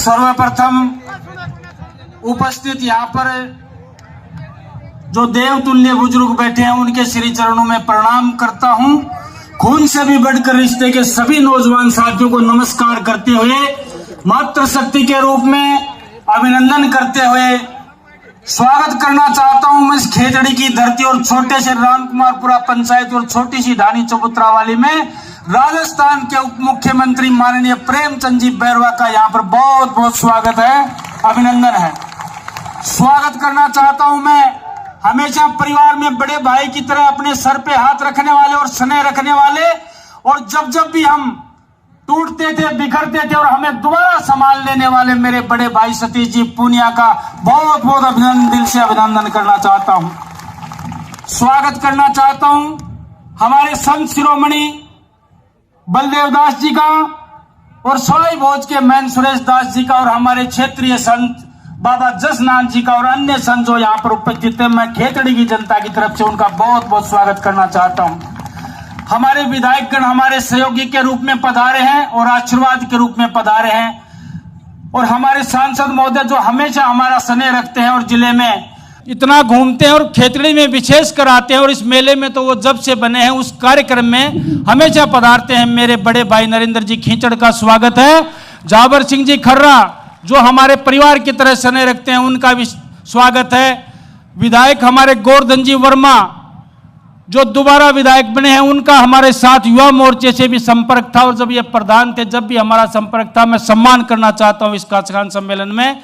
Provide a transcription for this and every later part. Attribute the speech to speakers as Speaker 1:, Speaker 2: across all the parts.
Speaker 1: सर्वप्रथम उपस्थित यहाँ पर जो देवतुल्य बुजुर्ग बैठे हैं उनके श्री चरणों में प्रणाम करता हूँ। खून से भी बढ़कर रिश्ते के सभी नौजवान साथियों को नमस्कार करते हुए मातृशक्ति के रूप में अभिनंदन करते हुए स्वागत करना चाहता हूँ मैं इस खेतड़ी की धरती और छोटे से रामकुमारपुरा पंचायत और छोटी सी ढानी चबूतरा वाली में राजस्थान के उप मुख्यमंत्री माननीय प्रेमचंद जी बैरवा का यहाँ पर बहुत बहुत स्वागत है, अभिनंदन है। स्वागत करना चाहता हूँ मैं हमेशा परिवार में बड़े भाई की तरह अपने सर पे हाथ रखने वाले और स्नेह रखने वाले, और जब भी हम टूटते थे बिखरते थे और हमें दोबारा संभाल लेने वाले मेरे बड़े भाई सतीश जी पूनिया का बहुत बहुत अभिनंदन, दिल से अभिनंदन करना चाहता हूं। स्वागत करना चाहता हूं हमारे संत शिरोमणि बलदेव दास जी का और सोई भोज के मैन सुरेश दास जी का और हमारे क्षेत्रीय संत बाबा जसनाथ जी का और अन्य संत जो यहाँ पर उपस्थित है। मैं खेतड़ी की जनता की तरफ से उनका बहुत बहुत स्वागत करना चाहता हूँ। हमारे विधायकगण हमारे सहयोगी के रूप में पधारे हैं और आशीर्वाद के रूप में पधारे हैं, और हमारे सांसद महोदय जो हमेशा हमारा स्नेह रखते हैं और जिले में इतना घूमते हैं और खेतड़ी में विशेष कर आते हैं, और इस मेले में तो वो जब से बने हैं उस कार्यक्रम में हमेशा पधारते हैं। मेरे बड़े भाई नरेंद्र जी खींचड़ का स्वागत है। जाबर सिंह जी खर्रा जो हमारे परिवार की तरह स्नेह रखते हैं उनका भी स्वागत है। विधायक हमारे गोवर्धन जी वर्मा जो दोबारा विधायक बने हैं उनका हमारे साथ युवा मोर्चे से भी संपर्क था, और जब ये प्रधान थे जब भी हमारा संपर्क था। मैं सम्मान करना चाहता हूं इस किसान सम्मेलन में,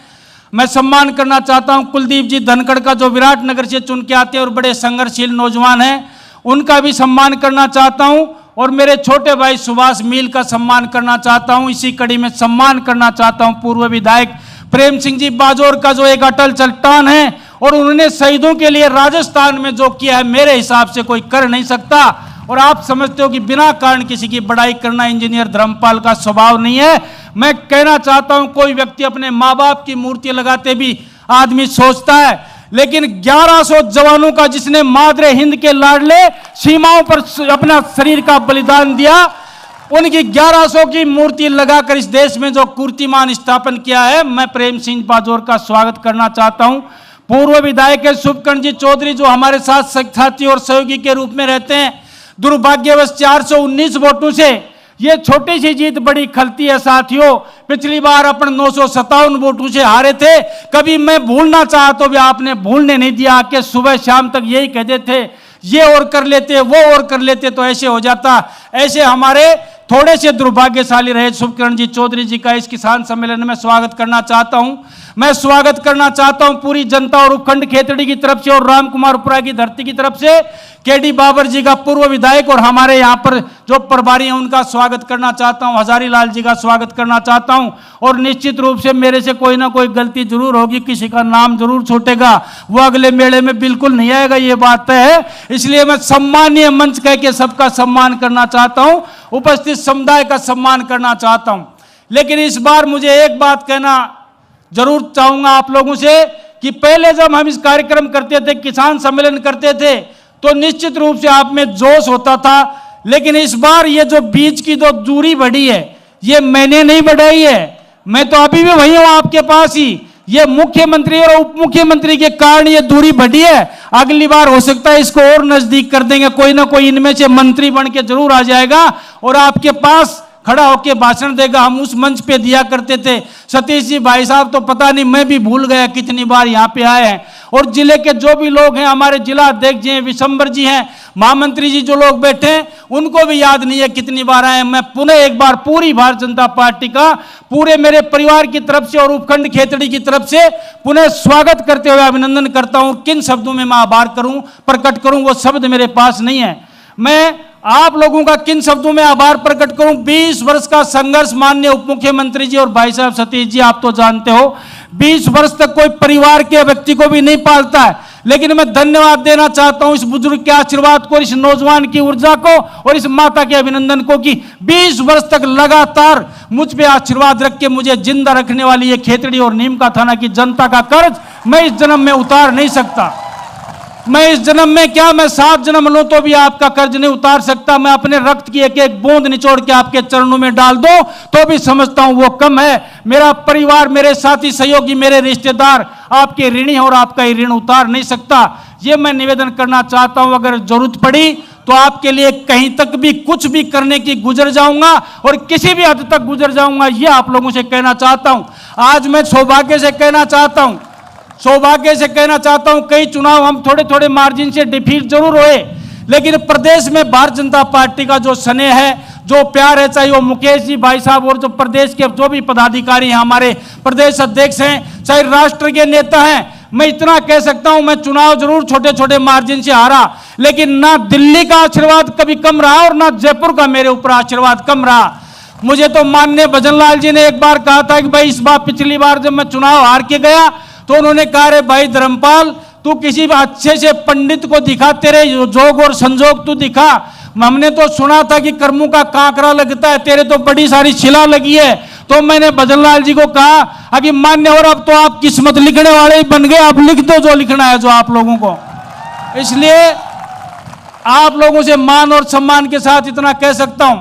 Speaker 1: मैं सम्मान करना चाहता हूं कुलदीप जी धनखड़ का जो विराटनगर से चुन के आते हैं और बड़े संघर्षशील नौजवान हैं, उनका भी सम्मान करना चाहता हूं। और मेरे छोटे भाई सुभाष मील का सम्मान करना चाहता हूं। इसी कड़ी में सम्मान करना चाहता हूं पूर्व विधायक प्रेम सिंह जी बाजोर का जो एक अटल चट्टान है, और उन्होंने शहीदों के लिए राजस्थान में जो किया है मेरे हिसाब से कोई कर नहीं सकता। और आप समझते हो कि बिना कारण किसी की बड़ाई करना इंजीनियर धर्मपाल का स्वभाव नहीं है। मैं कहना चाहता हूं कोई व्यक्ति अपने माँ बाप की मूर्ति लगाते भी आदमी सोचता है, लेकिन 1100 जवानों का जिसने मादरे हिंद के लाडले सीमाओं पर अपना शरीर का बलिदान दिया, उनकी 1100 की मूर्ति लगाकर इस देश में जो कीर्तिमान स्थापन किया है, मैं प्रेम सिंह बाजोर का स्वागत करना चाहता हूं। पूर्व विधायक शुभकर्ण जी चौधरी जो हमारे साथ साथी और सहयोगी के रूप में रहते हैं, दुर्भाग्यवश 419 वोटों से ये छोटी सी जीत बड़ी खलती है साथियों। पिछली बार अपन 957 वोटों से हारे थे। कभी मैं भूलना चाहा तो भी आपने भूलने नहीं दिया, आके सुबह शाम तक यही कहते थे ये और कर लेते वो और कर लेते तो ऐसे हो जाता। ऐसे हमारे थोड़े से दुर्भाग्यशाली रहे शुभकर्ण जी चौधरी जी का इस किसान सम्मेलन में स्वागत करना चाहता हूं। मैं स्वागत करना चाहता हूं पूरी जनता और उपखंड खेतड़ी की तरफ से और रामकुमारपुरा की धरती की तरफ से केडी बाबर जी का पूर्व विधायक और हमारे यहाँ पर जो प्रभारी हैं उनका स्वागत करना चाहता हूं। हजारी लाल जी का स्वागत करना चाहता हूं। और निश्चित रूप से मेरे से कोई ना कोई गलती जरूर होगी, किसी का नाम जरूर छूटेगा, वो अगले मेले में बिल्कुल नहीं आएगा, ये बात तय है। इसलिए मैं सम्मानीय मंच कह के सबका सम्मान करना चाहता हूं, उपस्थित समुदाय का सम्मान करना चाहता हूं। लेकिन इस बार मुझे एक बात कहना जरूर चाहूंगा आप लोगों से कि पहले जब हम इस कार्यक्रम करते थे, किसान सम्मेलन करते थे, तो निश्चित रूप से आप में जोश होता था। लेकिन इस बार ये जो बीच की जो दूरी बढ़ी है ये मैंने नहीं बढ़ाई है, मैं तो अभी भी वही हूं आपके पास ही। ये मुख्यमंत्री और उप मुख्यमंत्री के कारण ये दूरी बढ़ी है। अगली बार हो सकता है इसको और नजदीक कर देंगे, कोई ना कोई इनमें से मंत्री बन के जरूर आ जाएगा और आपके पास खड़ा होकर भाषण देगा। हम उस मंच पे दिया करते थे। सतीश जी भाई साहब तो पता नहीं, मैं भी भूल गया कितनी बार यहाँ पे आए हैं। और जिले के जो भी लोग हैं, हमारे जिला अध्यक्ष जी हैं, विशंबर जी हैं, महामंत्री जी जो लोग बैठे हैं, उनको भी याद नहीं है कितनी बार आए। मैं पुनः एक बार पूरी भारतीय जनता पार्टी का पूरे मेरे परिवार की तरफ से और उपखंड खेतड़ी की तरफ से पुनः स्वागत करते हुए अभिनंदन करता हूँ। किन शब्दों में मैं आभार करूँ, प्रकट करूँ, वो शब्द मेरे पास नहीं है। मैं आप लोगों का किन शब्दों में आभार प्रकट करूं। 20 वर्ष का संघर्ष माननीय उप मुख्यमंत्री जी और भाई साहब सतीश जी, आप तो जानते हो 20 वर्ष तक कोई परिवार के व्यक्ति को भी नहीं पालता है, लेकिन मैं धन्यवाद देना चाहता हूं इस बुजुर्ग के आशीर्वाद को, इस नौजवान की ऊर्जा को और इस माता के अभिनंदन को कि 20 वर्ष तक लगातार मुझ पे आशीर्वाद रख के मुझे जिंदा रखने वाली ये खेतड़ी और नीम का थाना की जनता का कर्ज मैं इस जन्म में उतार नहीं सकता। मैं इस जन्म में क्या, मैं 7 जन्म लूं तो भी आपका कर्ज नहीं उतार सकता। मैं अपने रक्त की एक एक बूंद निचोड़ के आपके चरणों में डाल दूं तो भी समझता हूं वो कम है। मेरा परिवार, मेरे साथी सहयोगी, मेरे रिश्तेदार आपके ऋणी हैं और आपका ये ऋण उतार नहीं सकता। ये मैं निवेदन करना चाहता हूं। अगर जरूरत पड़ी तो आपके लिए कहीं तक भी कुछ भी करने की गुजर जाऊंगा और किसी भी हद तक गुजर जाऊंगा, ये आप लोगों से कहना चाहता हूं। आज मैं सौभाग्य से कहना चाहता हूं, कई चुनाव हम थोड़े थोड़े मार्जिन से डिफीट जरूर हुए, लेकिन प्रदेश में भारतीय जनता पार्टी का जो स्नेह है, जो प्यार है, चाहे वो मुकेश जी भाई साहब और जो प्रदेश के जो भी पदाधिकारी हैं, हमारे प्रदेश अध्यक्ष हैं, चाहे राष्ट्र के नेता हैं, मैं इतना कह सकता हूं, मैं चुनाव जरूर छोटे छोटे मार्जिन से हारा, लेकिन ना दिल्ली का आशीर्वाद कभी कम रहा और ना जयपुर का मेरे ऊपर आशीर्वाद कम रहा। मुझे तो माननीय भजनलाल जी ने एक बार कहा था कि भाई इस बार, पिछली बार जब मैं चुनाव हार के गया तो उन्होंने कहा, रे भाई धर्मपाल, तू किसी अच्छे से पंडित को दिखा, तेरे जोग और संजोग तू दिखा। हमने तो सुना था कि कर्मों का कांकरा लगता है, तेरे तो बड़ी सारी शिला लगी है। तो मैंने भजनलाल जी को कहा, अभी मान्य, और अब तो आप किस्मत लिखने वाले ही बन गए, आप लिख दो जो लिखना है जो आप लोगों को। इसलिए आप लोगों से मान और सम्मान के साथ इतना कह सकता हूं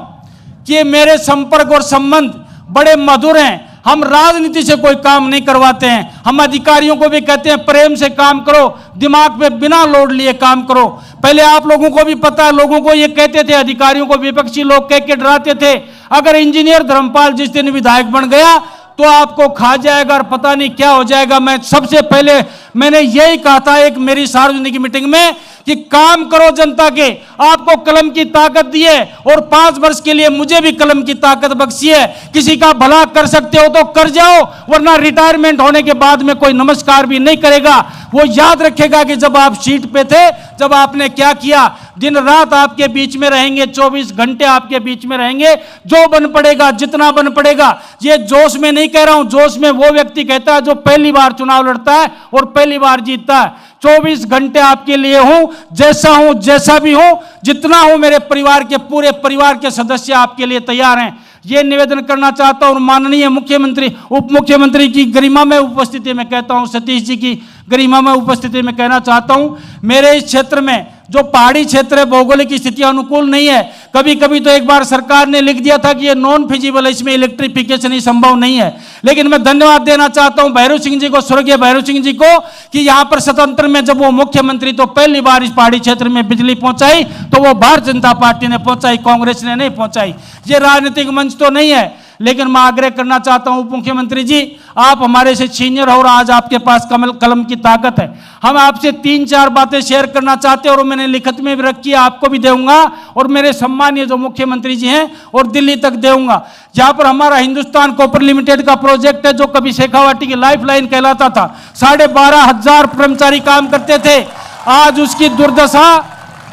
Speaker 1: कि मेरे संपर्क और संबंध बड़े मधुर हैं। हम राजनीति से कोई काम नहीं करवाते हैं। हम अधिकारियों को भी कहते हैं प्रेम से काम करो, दिमाग पे बिना लोड लिए काम करो। पहले आप लोगों को भी पता है, लोगों को ये कहते थे, अधिकारियों को विपक्षी लोग कह के डराते थे, अगर इंजीनियर धर्मपाल जिस दिन विधायक बन गया तो आपको खा जाएगा और पता नहीं क्या हो जाएगा। मैं सबसे पहले मैंने यही कहा था एक मेरी सार्वजनिक मीटिंग में कि काम करो जनता के, आपको कलम की ताकत दी है और 5 वर्ष के लिए मुझे भी कलम की ताकत बख्शी है। किसी का भला कर सकते हो तो कर जाओ, वरना रिटायरमेंट होने के बाद में कोई नमस्कार भी नहीं करेगा। वो याद रखेगा कि जब आप सीट पे थे, जब आपने क्या किया। दिन रात आपके बीच में रहेंगे, 24 घंटे आपके बीच में रहेंगे, जो बन पड़ेगा, जितना बन पड़ेगा। ये जोश में नहीं कह रहा हूं, जोश में वो व्यक्ति कहता है जो पहली बार चुनाव लड़ता है और पहली बार जीतता है। 24 घंटे आपके लिए हूं, जैसा भी हूं, जितना हूं, मेरे परिवार के पूरे परिवार के सदस्य आपके लिए तैयार हैं। ये निवेदन करना चाहता हूं और माननीय मुख्यमंत्री, उप मुख्यमंत्री की गरिमा में उपस्थिति में कहता हूं, सतीश जी की गरिमा में उपस्थिति में कहना चाहता हूं, मेरे इस क्षेत्र में जो पहाड़ी क्षेत्र है, भौगोलिक स्थितियां अनुकूल नहीं है। कभी कभी तो एक बार सरकार ने लिख दिया था कि ये नॉन फिजिबल है, इसमें इलेक्ट्रिफिकेशन ही संभव नहीं है। लेकिन मैं धन्यवाद देना चाहता हूं भैरव सिंह जी को, स्वर्गीय भैरव सिंह जी को, कि यहां पर स्वतंत्र में जब वो मुख्यमंत्री तो पहली बार इस पहाड़ी क्षेत्र में बिजली पहुंचाई तो वो भारतीय जनता पार्टी ने पहुंचाई, कांग्रेस ने नहीं पहुंचाई। ये राजनीतिक मंच तो नहीं है, लेकिन मैं आग्रह करना चाहता हूं उप मुख्यमंत्री जी, आप हमारे से सीनियर हो और आज आपके पास कलम की ताकत है। हम आपसे 3-4 बातें शेयर करना चाहते हैं और मैंने लिखित में भी रखी है, आपको भी दूंगा और मेरे सम्मानीय जो मुख्यमंत्री जी हैं और दिल्ली तक दूंगा। जहां पर हमारा हिंदुस्तान कॉपर लिमिटेड का प्रोजेक्ट है, जो कभी शेखावाटी की लाइफलाइन कहलाता था, 12,500 कर्मचारी काम करते थे, आज उसकी दुर्दशा,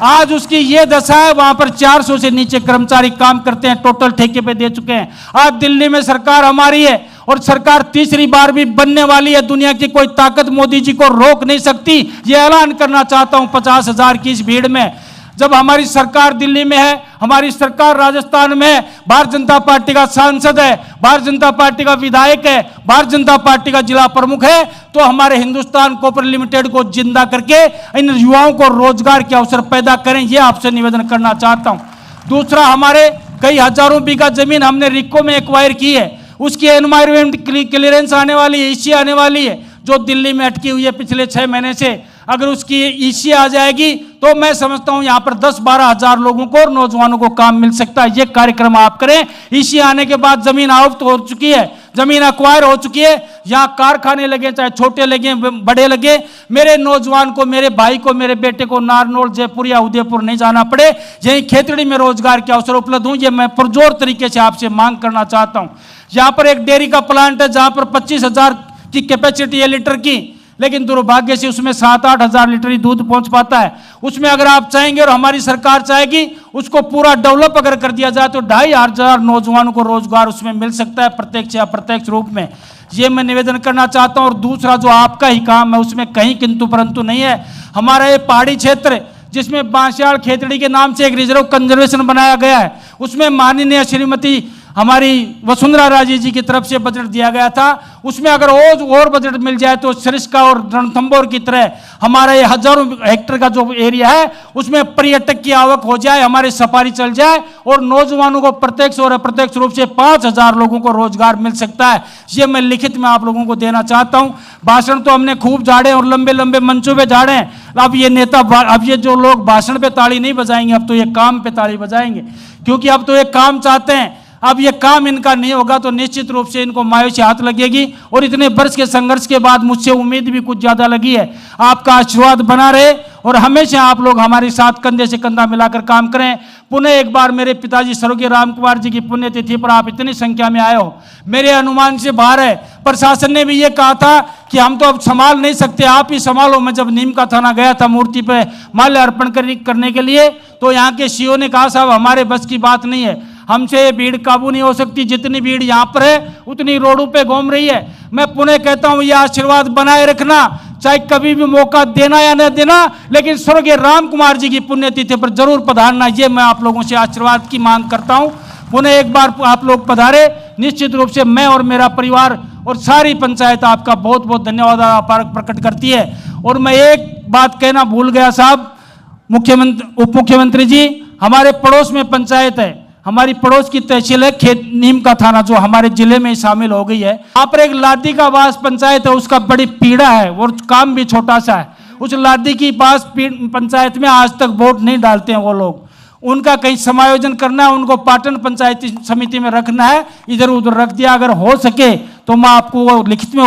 Speaker 1: आज उसकी ये दशा है, वहां पर 400 से नीचे कर्मचारी काम करते हैं, टोटल ठेके पे दे चुके हैं। आज दिल्ली में सरकार हमारी है और सरकार तीसरी बार भी बनने वाली है। दुनिया की कोई ताकत मोदी जी को रोक नहीं सकती। ये ऐलान करना चाहता हूं 50,000 की इस भीड़ में, जब हमारी सरकार दिल्ली में है, हमारी सरकार राजस्थान में है, भारतीय जनता पार्टी का सांसद है, भारतीय जनता पार्टी का विधायक है, भारतीय जनता पार्टी का जिला प्रमुख है, तो हमारे हिंदुस्तान कॉपर लिमिटेड को जिंदा करके इन युवाओं को रोजगार के अवसर पैदा करें, ये आपसे निवेदन करना चाहता हूं। दूसरा, हमारे कई हजारों बीघा जमीन हमने रिको में एक्वायर की है, उसकी एनवायरमेंट क्लियरेंस आने वाली है, ईसी आने वाली है, जो दिल्ली में अटकी हुई है पिछले 6 महीने से। अगर उसकी ईसी आ जाएगी तो मैं समझता हूं यहां पर 10-12 हजार लोगों को और नौजवानों को काम मिल सकता है। ये कार्यक्रम आप करें। ईसी आने के बाद जमीन आउट हो चुकी है, जमीन अक्वायर हो चुकी है, यहां कारखाने लगे, चाहे छोटे लगे बड़े लगे, मेरे नौजवान को, मेरे भाई को, मेरे बेटे को नारनौल, जयपुर या उदयपुर नहीं जाना पड़े, यही खेतड़ी में रोजगार के अवसर उपलब्ध हों, ये मैं पुरजोर तरीके से आपसे मांग करना चाहता हूं। यहां पर एक डेयरी का प्लांट है जहां पर 25,000 की कैपेसिटी है लीटर की, लेकिन दुर्भाग्य से उसमें 7-8 हजार लीटर ही दूध पहुंच पाता है। उसमें अगर आप चाहेंगे और हमारी सरकार चाहेगी, उसको पूरा डेवलप अगर कर दिया जाए तो 2,500 नौजवानों को रोजगार उसमें मिल सकता है, प्रत्यक्ष या अप्रत्यक्ष रूप में। ये मैं निवेदन करना चाहता हूं। और दूसरा, जो आपका ही काम है, उसमें कहीं किंतु परंतु नहीं है। हमारा ये पहाड़ी क्षेत्र जिसमें बांसियाड़ खेतड़ी के नाम से एक रिजर्व कंजर्वेशन बनाया गया है, उसमें माननीय श्रीमती हमारी वसुंधरा राजे जी की तरफ से बजट दिया गया था, उसमें अगर और बजट मिल जाए तो सरिस्का और रणथंभौर की तरह हमारा ये हजारों हेक्टेयर का जो एरिया है उसमें पर्यटक की आवक हो जाए, हमारे सफारी चल जाए और नौजवानों को प्रत्यक्ष और अप्रत्यक्ष रूप से 5,000 लोगों को रोजगार मिल सकता है। ये मैं लिखित में आप लोगों को देना चाहता हूं। भाषण तो हमने खूब झाड़े और लंबे लंबे मंचों पे झाड़े। अब ये जो लोग भाषण पे ताली नहीं बजाएंगे, अब तो ये काम पे ताली बजाएंगे, क्योंकि अब तो ये काम चाहते हैं। अब ये काम इनका नहीं होगा तो निश्चित रूप से इनको मायूसी हाथ लगेगी और इतने वर्ष के संघर्ष के बाद मुझसे उम्मीद भी कुछ ज्यादा लगी है। आपका आशीर्वाद बना रहे और हमेशा आप लोग हमारे साथ कंधे से कंधा मिलाकर काम करें। पुनः एक बार मेरे पिताजी स्वर्गीय राम कुमार जी की पुण्यतिथि पर आप इतनी संख्या में आए हो, मेरे अनुमान से बाहर है। प्रशासन ने भी ये कहा था कि हम तो अब संभाल नहीं सकते, आप ही संभालो। मैं जब नीम का थाना गया था मूर्ति पे माल्य अर्पण करने के लिए, तो यहाँ के सीओ ने कहा साहब हमारे बस की बात नहीं है, हमसे ये भीड़ काबू नहीं हो सकती, जितनी भीड़ यहाँ पर है उतनी रोडों पे घूम रही है। मैं पुनः कहता हूँ ये आशीर्वाद बनाए रखना, चाहे कभी भी मौका देना या न देना, लेकिन स्वर्गीय राम कुमार जी की पुण्यतिथि पर जरूर पधारना, ये मैं आप लोगों से आशीर्वाद की मांग करता हूँ। पुनः एक बार आप लोग पधारे, निश्चित रूप से मैं और मेरा परिवार और सारी पंचायत आपका बहुत बहुत धन्यवाद आभार प्रकट करती है। और मैं एक बात कहना भूल गया साहब, उप मुख्यमंत्री जी, हमारे पड़ोस में पंचायत है, हमारी पड़ोस की तहसील है खेत नीम का थाना, जो हमारे जिले में शामिल हो गई है। वहां पर एक लादी का वास पंचायत है, उसका बड़ी पीड़ा है और काम भी छोटा सा है। उस लादी की पास पंचायत में आज तक वोट नहीं डालते हैं वो लोग। उनका कहीं समायोजन करना है, उनको पाटन पंचायत समिति में रखना है, इधर उधर रख दिया। अगर हो सके तो मैं आपको वो लिखित में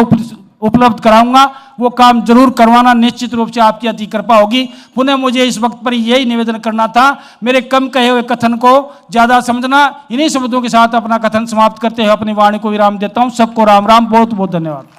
Speaker 1: उपलब्ध कराऊंगा, वो काम जरूर करवाना, निश्चित रूप से आपकी अति कृपा होगी। पुनः मुझे इस वक्त पर यही निवेदन करना था, मेरे कम कहे हुए कथन को ज्यादा समझना। इन्हीं शब्दों के साथ अपना कथन समाप्त करते हुए अपनी वाणी को विराम देता हूं। सबको राम राम, बहुत बहुत धन्यवाद।